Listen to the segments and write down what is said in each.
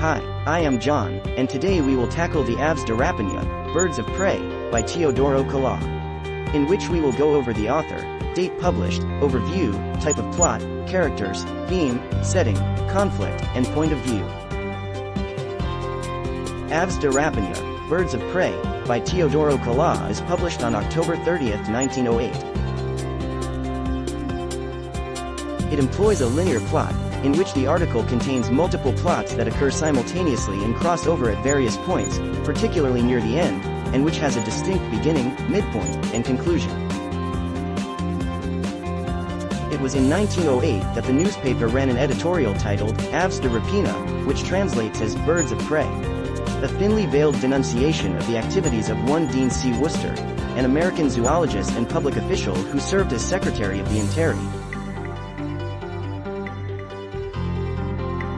Hi, I am John, and today we will tackle the Aves de Rapina, Birds of Prey, by Teodoro Kalaw, in which we will go over the author, date published, overview, type of plot, characters, theme, setting, conflict, and point of view. Aves de Rapina, Birds of Prey, by Teodoro Kalaw is published on October 30, 1908. It employs a linear plot, in which the article contains multiple plots that occur simultaneously and cross over at various points, particularly near the end, and which has a distinct beginning, midpoint, and conclusion. It was in 1908 that the newspaper ran an editorial titled, Aves de Rapina, which translates as Birds of Prey. A thinly veiled denunciation of the activities of one Dean C. Worcester, an American zoologist and public official who served as Secretary of the Interior.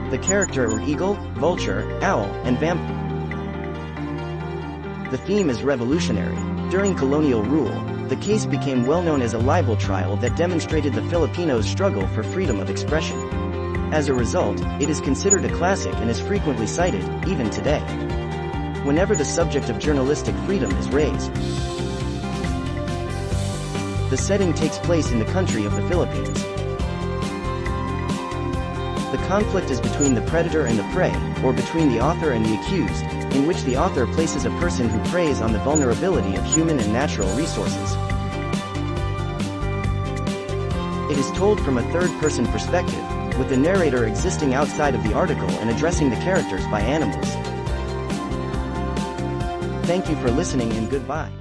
The character are eagle, vulture, owl, and vampire. The theme is revolutionary. During colonial rule, the case became well known as a libel trial that demonstrated the Filipinos' struggle for freedom of expression. As a result, it is considered a classic and is frequently cited, even today, whenever the subject of journalistic freedom is raised. The setting takes place in the country of the Philippines. The conflict is between the predator and the prey, or between the author and the accused, in which the author places a person who preys on the vulnerability of human and natural resources. It is told from a third-person perspective, with the narrator existing outside of the article and addressing the characters by animals. Thank you for listening and goodbye.